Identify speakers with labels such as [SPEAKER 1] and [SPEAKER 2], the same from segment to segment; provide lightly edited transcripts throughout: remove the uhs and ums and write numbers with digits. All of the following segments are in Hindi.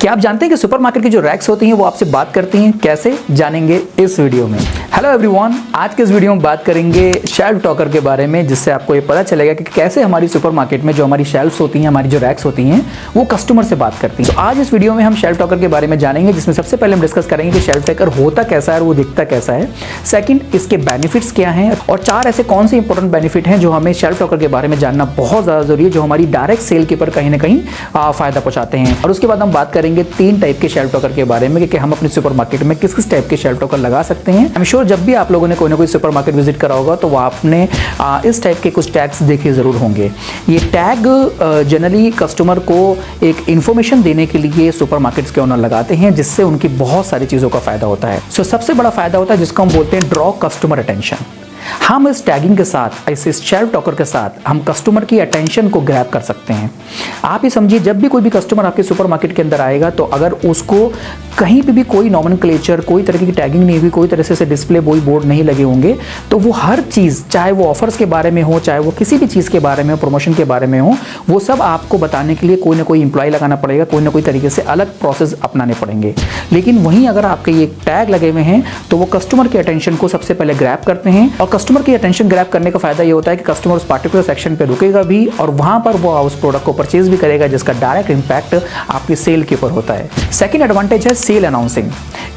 [SPEAKER 1] क्या आप जानते हैं कि सुपरमार्केट की जो रैक्स होती हैं वो आपसे बात करती हैं? कैसे जानेंगे इस वीडियो में। हेलो एवरीवन, आज के इस वीडियो में बात करेंगे शेल्फ टॉकर के बारे में, जिससे आपको ये पता चलेगा कि कैसे हमारी सुपरमार्केट में जो हमारी शेल्फ्स होती हैं, हमारी जो रैक्स होती हैं, वो कस्टमर से बात करती हैं। तो आज इस वीडियो में हम शेल्फ टॉकर के बारे में जानेंगे, जिसमें सबसे पहले हम डिस्कस करेंगे कि शेल्फ टॉकर होता कैसा है और वो दिखता कैसा है। सेकंड, इसके बेनिफिट्स क्या हैं और चार ऐसे कौन से इंपॉर्टेंट बेनिफिट हैं जो हमें शेल्फ टॉकर के बारे में जानना बहुत ज़्यादा जरूरी है, जो हमारी डायरेक्ट सेल के ऊपर कहीं ना कहीं फायदा पहुंचाते हैं। और उसके बाद हम बात करेंगे 3 टाइप के शेल्फ टॉकर के बारे में कि हम अपने सुपरमार्केट में किस किस टाइप के शेल्फ टॉकर लगा सकते हैं। आई एम श्योर जब भी आप लोगों ने कोई ना कोई सुपरमार्केट विजिट करा होगा तो आपने इस टाइप के कुछ टैग्स देखे जरूर होंगे। ये टैग जनरली कस्टमर को एक इंफॉर्मेशन देने के लिए सुपरमार्केट्स के ओनर लगाते हैं, जिससे उनकी बहुत सारी चीज़ों का फायदा होता है। सबसे बड़ा फायदा होता है जिसको हम बोलते हैं ड्रॉ कस्टमर अटेंशन। हम इस टैगिंग के साथ, इस शेल्फ टॉकर के साथ हम कस्टमर की अटेंशन को ग्रैब कर सकते हैं। आप ये समझिए, जब भी कोई भी कस्टमर आपके सुपरमार्केट के अंदर आएगा तो अगर उसको कहीं पे भी कोई नॉमेनक्लेचर, कोई तरह की टैगिंग नहीं हुई, कोई तरह से डिस्प्ले बोर्ड नहीं लगे होंगे, तो वो हर चीज़, चाहे वो ऑफर्स के बारे में हो, चाहे वो किसी भी चीज़ के बारे में हो, प्रमोशन के बारे में हो, वो सब आपको बताने के लिए कोई ना कोई इंप्लॉय लगाना पड़ेगा, कोई ना कोई तरीके से अलग प्रोसेस अपनाने पड़ेंगे। लेकिन वहीं अगर आपके ये टैग लगे हुए हैं तो वो कस्टमर की अटेंशन को सबसे पहले ग्रैब करते हैं। और कस्टमर की अटेंशन ग्रैब करने का फायदा ये होता है कि कस्टमर उस पार्टिकुलर सेक्शन पे रुकेगा भी और वहां पर वो उस प्रोडक्ट को परचेज भी करेगा, जिसका डायरेक्ट इंपैक्ट आपकी सेल के ऊपर होता है। सेकंड एडवांटेज है सेल अनाउंसिंग।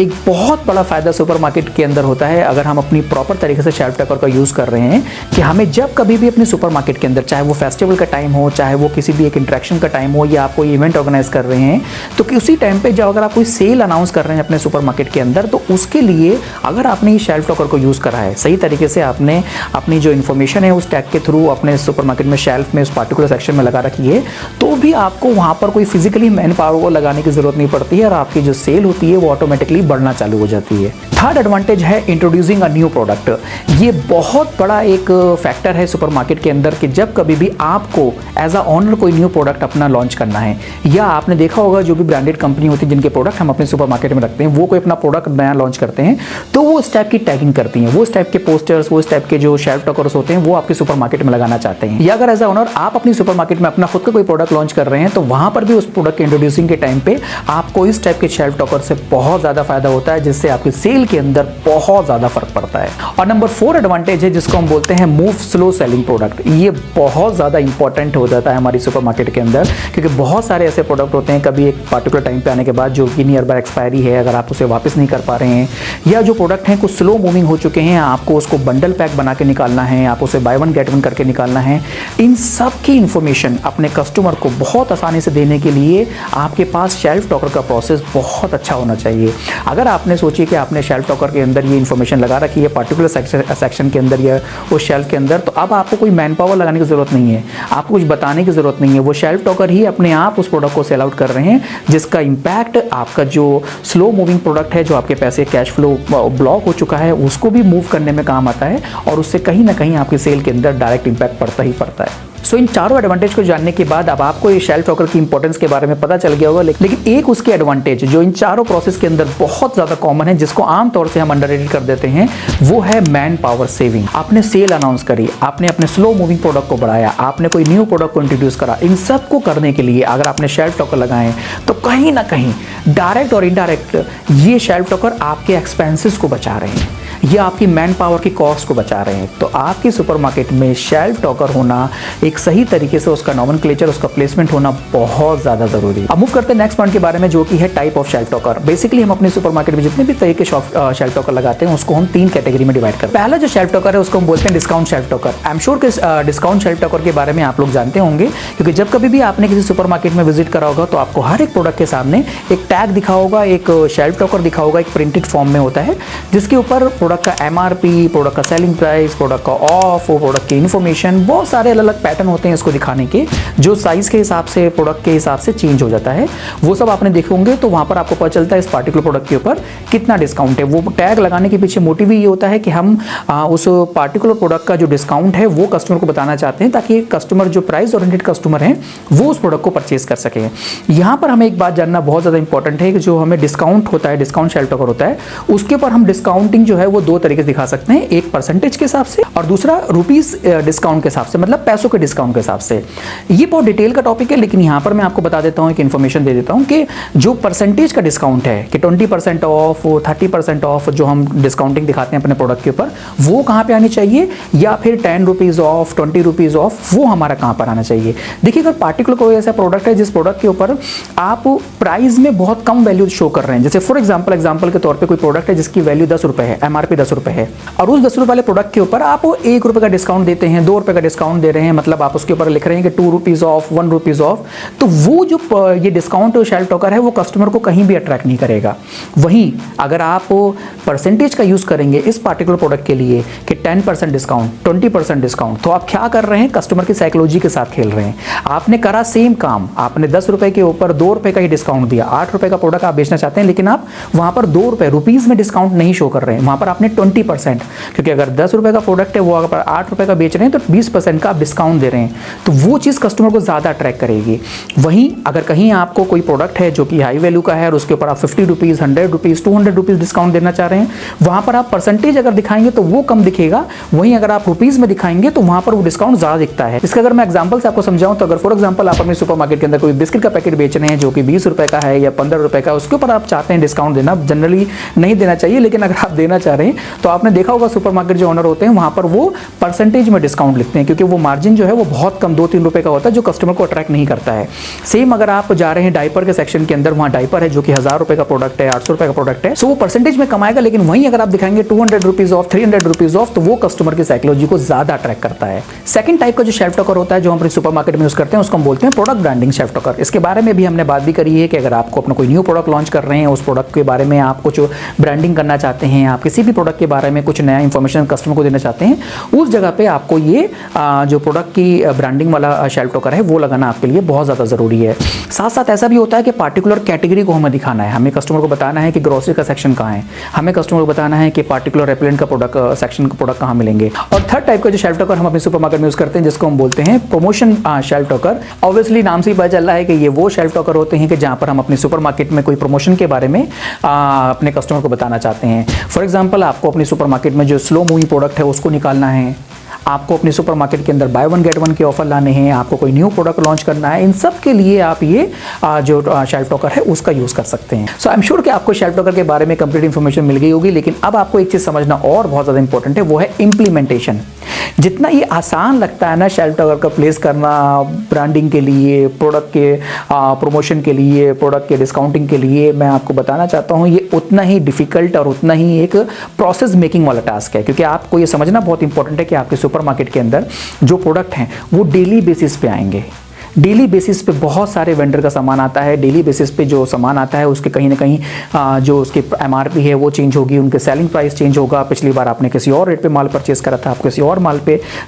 [SPEAKER 1] एक बहुत बड़ा फायदा सुपरमार्केट के अंदर होता है अगर हम अपनी प्रॉपर तरीके से शेल्फ टॉकर का यूज कर रहे हैं, कि हमें जब कभी भी अपने सुपरमार्केट के अंदर, चाहे वो फेस्टिवल का टाइम हो, चाहे वो किसी भी एक इंटरेक्शन का टाइम हो, या आप कोई इवेंट ऑर्गेनाइज कर रहे हैं, तो उसी टाइम पे जब अगर आप कोई सेल अनाउंस कर रहे हैं अपने सुपरमार्केट के अंदर, तो उसके लिए अगर आपने ये शेल्फ टॉकर को यूज करा है सही तरीके से, आपने अपनी जो इन्फॉर्मेशन है उस टैग के थ्रू अपने सुपरमार्केट में शेल्फ में उस पार्टिकुलर सेक्शन में लगा रखी है, तो भी आपको वहां पर कोई फिजिकली मैन पावर को लगाने की जरूरत नहीं पड़ती है और आपकी जो सेल होती है वो ऑटोमेटिकली बढ़ना चालू हो जाती है। थर्ड एडवांटेज है इंट्रोड्यूसिंग अ न्यू प्रोडक्ट। ये बहुत बड़ा एक फैक्टर है सुपरमार्केट के अंदर कि जब कभी भी आपको एज अ ओनर कोई न्यू प्रोडक्ट अपना लॉन्च करना है, या आपने देखा होगा जो भी ब्रांडेड कंपनी होती है जिनके प्रोडक्ट हम अपने सुपरमार्केट में रखते हैं, वो कोई अपना प्रोडक्ट नया लॉन्च करते हैं तो वो इस टाइप की टैगिंग करती हैं, वो इस टाइप के पोस्टर्स, वो इस टाइप के जो शेल्फ टॉकर्स होते हैं वो आपके सुपरमार्केट में लगाना चाहते हैं। या अगर एज अ ओनर आप अपनी सुपरमार्केट में अपना खुद का कोई प्रोडक्ट लॉन्च कर रहे हैं तो वहां पर भी उस प्रोडक्ट के इंट्रोड्यूसिंग के टाइम पे आपको इस टाइप के शेल्फ टॉकर से बहुत ज्यादा फायदा होता है, जिससे आपकी सेल के अंदर बहुत ज्यादा फर्क पड़ता है। और नंबर 4 एडवांटेज है जिसको हम बोलते हैं मूव स्लो सेलिंग प्रोडक्ट। ये बहुत ज्यादा इंपॉर्टेंट हो जाता है हमारी सुपरमार्केट के अंदर, क्योंकि बहुत सारे ऐसे प्रोडक्ट होते हैं कभी एक पार्टिकुलर टाइम पे आने के बाद जो कि नियर बाय एक्सपायरी है, अगर आप उसे वापस नहीं कर पा रहे हैं, या जो प्रोडक्ट हैं कुछ स्लो मूविंग हो चुके हैं, आपको उसको बंडल पैक बना के निकालना है, आप उसे बाय वन गेट वन करके निकालना है। इन सब की इंफॉर्मेशन अपने कस्टमर को बहुत आसानी से देने के लिए आपके पास शेल्फ टॉकर का प्रोसेस बहुत अच्छा होना चाहिए। अगर आपने सोचिए कि आपने शेल्फ टॉकर के अंदर ये इंफॉर्मेशन लगा रखी है पार्टिकुलर सेक्शन के अंदर या उस शेल्फ के अंदर, तो अब आपको कोई मैन पावर लगाने की जरूरत नहीं है, आपको कुछ बताने की जरूरत नहीं है। वो शेल्फ टॉकर ही अपने आप उस प्रोडक्ट को सेल आउट कर रहे हैं, जिसका इंपैक्ट आपका जो स्लो मूविंग प्रोडक्ट है, जो आपके पैसे कैश फ्लो ब्लॉक हो चुका है, उसको भी मूव करने में काम आता है और उससे कहीं ना कहीं आपकी सेल के अंदर डायरेक्ट इंपैक्ट पड़ता ही पड़ता है। इन चारों एडवांटेज को जानने के बाद अब आपको ये शेल्फ टॉकर की इंपॉर्टेंस के बारे में पता चल गया होगा। लेकिन एक उसके एडवांटेज जो इन चारों प्रोसेस के अंदर बहुत ज्यादा कॉमन है, जिसको आमतौर से हम अंडररेटेड कर देते हैं, वो है मैन पावर सेविंग। आपने सेल अनाउंस करी, आपने अपने स्लो मूविंग प्रोडक्ट को बढ़ाया, आपने कोई न्यू प्रोडक्ट को इंट्रोड्यूस करा, इन सब को करने के लिए अगर आपने शेल्फ टॉकर लगाए तो कहीं ना कहीं डायरेक्ट और इनडायरेक्ट ये शेल्फ टॉकर आपके एक्सपेंसेस को बचा रहे हैं, ये आपकी मैन पावर की कॉस्ट को बचा रहे हैं। तो आपकी सुपरमार्केट में शेल्फ टॉकर होना, एक सही तरीके से उसका नॉमेनक्लेचर, उसका प्लेसमेंट होना बहुत ज्यादा जरूरी है। अब मूव करते हैं नेक्स्ट पॉइंट के बारे में, जो कि है type of shelf talker. Basically हम अपने सुपरमार्केट में जितने भी तरह के शेल्फ टॉकर लगाते हैं उसको हम 3 कैटेगरी में डिवाइड करते हैं। पहला जो शेल्फ टॉकर है उसको हम बोलते हैं discount shelf talker. I am sure कि डिस्काउंट शेल्फ टॉकर के बारे में आप लोग जानते होंगे, क्योंकि जब कभी भी आपने किसी सुपरमार्केट में विजिट करा होगा तो आपको हर एक प्रोडक्ट के सामने एक टैग दिखा होगा, एक शेल्फ टॉकर दिखा होगा, एक प्रिंटेड फॉर्म में होता है, जिसके ऊपर प्रोडक्ट का MRP, प्रोडक्ट का सेलिंग प्राइस, प्रोडक्ट का ऑफ, प्रोडक्ट की इन्फॉर्मेशन, बहुत सारे अलग अलग पैटर्न होते हैं इसको दिखाने के, जो साइज के हिसाब से, प्रोडक्ट के हिसाब से चेंज हो जाता है। वो सब आपने देखे होंगे, तो वहां पर आपको पता चलता है इस पार्टिकुलर प्रोडक्ट के ऊपर कितना डिस्काउंट है। वो टैग लगाने के पीछे मोटिव ये होता है कि हम उस पार्टिकुलर प्रोडक्ट का जो डिस्काउंट है वो कस्टमर को बताना चाहते हैं, ताकि कस्टमर जो प्राइस ओरिएंटेड कस्टमर हैं वो उस प्रोडक्ट को परचेज कर सके। यहाँ पर हमें एक बात जानना बहुत ज़्यादा इंपॉर्टेंट है कि जो हमें डिस्काउंट होता है, डिस्काउंट शेल्फ टॉकर होता है, उसके ऊपर हम डिस्काउंटिंग जो है वो वो दो तरीके से दिखा सकते हैं, एक परसेंटेज के हिसाब से और दूसरा रुपीस डिस्काउंट के हिसाब से, मतलब पैसों के डिस्काउंट के हिसाब से। ये बहुत डिटेल का टॉपिक है, लेकिन यहाँ पर मैं आपको बता देता हूँ, एक इन्फॉर्मेशन दे देता हूँ कि जो परसेंटेज का डिस्काउंट है कि 20% ऑफ, 30% ऑफ जो हम डिस्काउंटिंग दिखाते हैं अपने प्रोडक्ट के ऊपर, वो कहाँ पे आनी चाहिए, या फिर 10 रुपीज़ ऑफ, 20 रुपीज़ ऑफ, वो हमारा कहाँ पर आना चाहिए। देखिए, अगर पार्टिकुलर कोई ऐसा प्रोडक्ट है जिस प्रोडक्ट के ऊपर आप प्राइस में बहुत कम वैल्यू शो कर रहे हैं, जैसे फॉर एग्जाम्पल के तौर पर कोई प्रोडक्ट है जिसकी वैल्यू 10 रुपये है, MRP 10 रुपये है, और उस 10 रुपये वाले प्रोडक्ट के ऊपर आप 1 रुपये का डिस्काउंट देते हैं, 2 रुपये का डिस्काउंट दे रहे हैं, मतलब आप उसके ऊपर लिख रहे हैं कि 2 रुपीज़ ऑफ, 1 रुपीज़ ऑफ, तो वो जो ये डिस्काउंट शेल्फ टॉकर है वो कस्टमर को कहीं भी अट्रैक्ट नहीं करेगा। वहीं अगर आप परसेंटेज का यूज़ करेंगे इस पार्टिकुलर प्रोडक्ट के लिए कि 10% डिस्काउंट, 20% डिस्काउंट, तो आप क्या कर रहे हैं, कस्टमर की साइकोलॉजी के साथ खेल रहे हैं। आपने करा सेम काम, आपने 10 रुपये के ऊपर 2 रुपये का ही डिस्काउंट दिया, 8 रुपये का प्रोडक्ट आप बेचना चाहते हैं, लेकिन आप वहाँ पर 2 रुपये रुपीज़ में डिस्काउंट नहीं शो कर रहे हैं, वहाँ पर आपने 20%, क्योंकि अगर 10 रुपये का प्रोडक्ट है वो अगर 8 रुपये का बेच रहे हैं तो 20% का आप डिस्काउंट दे रहे हैं, तो वो चीज़ कस्टमर को ज़्यादा अट्रैक्ट करेगी। वहीं अगर कहीं आपको कोई प्रोडक्ट है जो कि हाई वैल्यू का है और उसके ऊपर आप 50 रुपीज़, 100 रुपीज़, 200 रुपीज़ डिस्काउंट देना चाह रहे हैं, वहाँ पर आप परसेंटेज अगर दिखाएंगे तो वो कम दिखेगा, वहीं अगर आप रुपीज़ में दिखाएंगे तो वहाँ पर वो डिस्काउंट ज़्यादा दिखता है। इसका अगर मैं एग्जाम्पल से आपको समझाऊँ तो अगर फॉर एग्जाम्पल आप अपने सुपर मार्केट के अंदर कोई बिस्किट का पैकेट बेच रहे हैं जो कि 20 रुपये का है या 15 रुपये का, उसके ऊपर आप चाहते हैं डिस्काउंट देना, जनरली नहीं देना चाहिए, लेकिन अगर आप देना चाह रहे हैं तो आपने देखा होगा सुपर मार्केट जो ओनर होते हैं वहाँ पर वो परसेंटेज में डिस्काउंट लिखते हैं, क्योंकि वो मार्जिन जो है वो बहुत कम 2-3 रुपये का होता है जो कस्टमर को अट्रैक्ट नहीं करता है। सेम अगर आप जा रहे हैं डायपर के सेक्शन के अंदर, वहाँ डायपर है जो कि 1000 रुपये का प्रोडक्ट है, 800 रुपये का प्रोडक्ट है, सो वो परसेंटेज में कमाएगा, लेकिन वहीं अगर आप दिखाएंगे 200 रुपीज़ ऑफ, 300 रुपीज़ ऑफ, तो वो कस्टमर की साइकोलॉजी को ज़्यादा अट्रैक्ट करता है। सेकंड टाइप का जो शेल्फ टॉकर होता है जो हम अपने सुपर मार्केट में यूज़ करते हैं उसको हम बोलते हैं प्रोडक्ट ब्रांडिंग शेल्फ टॉकर। इसके बारे में भी हमने बात भी करी है कि अगर आपको अपना कोई न्यू प्रोडक्ट लॉन्च कर रहे हैं, उस प्रोडक्ट के बारे में आप कुछ ब्रांडिंग करना चाहते हैं, आप किसी भी प्रोडक्ट के बारे में कुछ नया इंफॉर्मेशन कस्टमर को देना चाहते हैं, उस जगह पे आपको ये जो प्रोडक्ट की ब्रांडिंग वाला शेल्फ टॉकर है वो लगाना आपके लिए बहुत ज़्यादा ज़रूरी है। साथ साथ ऐसा भी होता है कि पार्टिकुलर कैटेगरी को हमें दिखाना है, हमें कस्टमर को बताना है कि ग्रोसरी का सेक्शन कहाँ है, हमें कस्टमर को बताना है कि पार्टिकुलर रेपेलेंट का प्रोडक्ट सेक्शन का प्रोडक्ट कहाँ मिलेंगे। और थर्ड टाइप का जो शेल्फ टॉकर हम अपने सुपर मार्केट में यूज़ करते हैं जिसको हम बोलते हैं प्रमोशन शेल्फ टॉकर। ऑब्वियसली नाम से ही पता चल रहा है कि ये वो शेल्फ टॉकर होते हैं कि जहाँ पर हम अपने सुपर मार्केट में कोई प्रमोशन के बारे में अपने कस्टमर को बताना चाहते हैं। फॉर एग्जाम्पल आपको अपनी सुपर मार्केट में जो स्लो मूविंग प्रोडक्ट है उसको निकालना है, आपको अपने सुपर मार्केट के अंदर बाय वन गेट वन के ऑफर लाने हैं, आपको कोई न्यू प्रोडक्ट लॉन्च करना है, इन सब के लिए आप ये जो शेल्फ टॉकर है उसका यूज़ कर सकते हैं। सो आई एम श्योर कि आपको शेल्फ टॉकर के बारे में कंप्लीट इन्फॉर्मेशन मिल गई होगी, लेकिन अब आपको एक चीज़ समझना और बहुत ज़्यादा इंपॉर्टेंट है, वो है इम्प्लीमेंटेशन। जितना ये आसान लगता है ना शेल्फ टॉकर का प्लेस करना ब्रांडिंग के लिए, प्रोडक्ट के प्रमोशन के लिए, प्रोडक्ट के डिस्काउंटिंग के लिए, मैं आपको बताना चाहता हूँ ये उतना ही डिफिकल्ट और उतना ही एक प्रोसेस मेकिंग वाला टास्क है, क्योंकि आपको ये समझना बहुत इंपॉर्टेंट है कि आपके सुपर मार्केट के अंदर जो प्रोडक्ट हैं वो डेली बेसिस पे आएंगे। डेली बेसिस पे बहुत सारे वेंडर का सामान आता है, डेली बेसिस पे जो सामान आता है उसके कहीं ना कहीं जो उसकी MRP है वो चेंज होगी, उनके सेलिंग प्राइस चेंज होगा। पिछली बार आपने किसी और रेट पे माल परचेस करा था, आप किसी और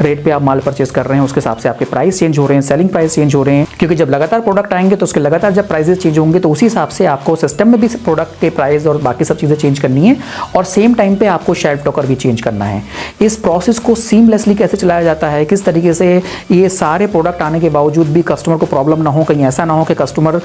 [SPEAKER 1] रेट पे आप माल परचेस कर रहे हैं, उसके हिसाब से आपके प्राइस चेंज हो रहे हैं, सेलिंग प्राइस चेंज हो रहे हैं, क्योंकि जब लगातार प्रोडक्ट आएंगे तो उसके लगातार जब प्राइसेस चेंज होंगे तो उसी हिसाब से आपको सिस्टम में भी प्रोडक्ट के प्राइस और बाकी सब चीज़ें चेंज करनी है, और सेम टाइम पे आपको शेल्फ टॉकर भी चेंज करना है। इस प्रोसेस को सीमलेसली कैसे चलाया जाता है, किस तरीके से ये सारे प्रोडक्ट आने के बावजूद भी कस्टमर को प्रॉब्लम हो, कहीं ऐसा ना हो कि कस्टमर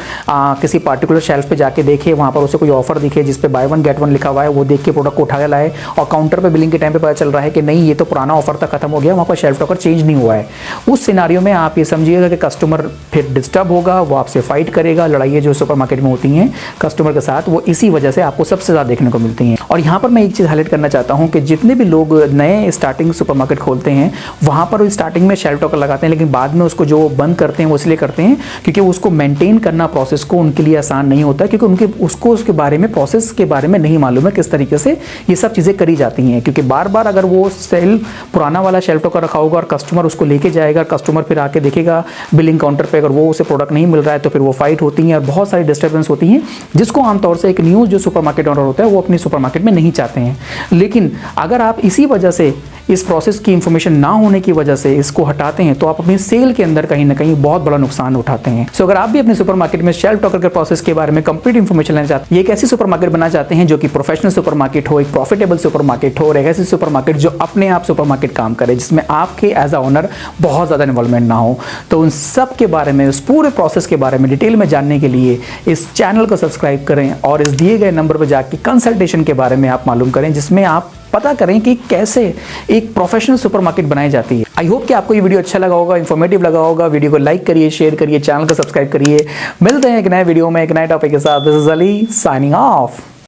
[SPEAKER 1] किसी पार्टिकुलर शेल्फ पे जाके देखे, वहाँ पर उसे कोई ऑफर दिखे जिस पे बाय वन गेट वन लिखा हुआ है, वो देख के प्रोडक्ट को उठा के लाए और काउंटर पे बिलिंग के टाइम पे पता चल रहा है कि नहीं ये तो पुराना ऑफर था, खत्म हो गया, वहाँ पर शेल्फ टॉकर चेंज नहीं हुआ है। उस सिनारियो में आप ये समझिएगा कि कस्टमर फिर डिस्टर्ब होगा, वो आपसे फाइट करेगा। लड़ाइयाँ जो सुपर मार्केट में होती हैं कस्टमर के साथ, वो इसी वजह से आपको सबसे ज़्यादा देखने को मिलती हैं। और यहाँ पर मैं एक चीज़ हाईलाइट करना चाहता हूँ कि जितने भी लोग नए स्टार्टिंग सुपर मार्केट खोलते हैं वहाँ पर स्टार्टिंग में शेल्फ टॉकर लगाते हैं, लेकिन बाद में उसको जो बंद करते हैं वो इसलिए करते हैं क्योंकि उसको मेंटेन करना प्रोसेस को उनके लिए आसान नहीं होता, क्योंकि उनके उसके बारे में प्रोसेस के बारे में नहीं मालूम है किस तरीके से ये सब चीज़ें करी जाती हैं। क्योंकि बार बार अगर वो सेल पुराना वाला शेल्फ टॉकर रखा होगा और कस्टमर उसको लेके जाएगा, कस्टमर फिर आके देखेगा बिलिंग काउंटर पे, अगर वो उसे प्रोडक्ट नहीं मिल रहा है तो फिर वो फाइट होती हैं और बहुत सारी डिस्टर्बेंस होती हैं, जिसको आमतौर से एक न्यू जो सुपर मार्केट ओनर होता है वो अपनी सुपर मार्केट में नहीं चाहते हैं। लेकिन अगर आप इसी वजह से, इस प्रोसेस की इंफॉर्मेशन ना होने की वजह से इसको हटाते हैं तो आप अपनी सेल के अंदर कहीं ना कहीं बहुत बड़ा नुकसान उठाते हैं। सो अगर आप भी अपने सुपर मार्केट में शेल्फ टॉकर के प्रोसेस के बारे में कंप्लीट इंफॉर्मेशन लेना चाहते हैं, एक ऐसी सुपर मार्केट बनाना चाहते हैं जो कि प्रोफेशनल सुपर मार्केट हो, एक प्रॉफिटेबल सुपर मार्केट हो, और एक ऐसी सुपर मार्केट जो अपने आप सुपर मार्केट काम करे, जिसमें आपके एज अ ओनर बहुत ज़्यादा इन्वॉल्वमेंट ना हो, तो उन सब के बारे में, उस पूरे प्रोसेस के बारे में डिटेल में जानने के लिए इस चैनल को सब्सक्राइब करें और इस दिए गए नंबर पर जाकर कंसल्टेशन के बारे में आप मालूम करें, जिसमें आप पता करें कि कैसे एक प्रोफेशनल सुपरमार्केट बनाई जाती है। आई होप कि आपको ये वीडियो अच्छा लगा होगा, इन्फॉर्मेटिव लगा होगा। वीडियो को लाइक करिए, शेयर करिए, चैनल को सब्सक्राइब करिए। मिलते हैं एक नए वीडियो में एक नए टॉपिक के साथ। This is Ali signing off.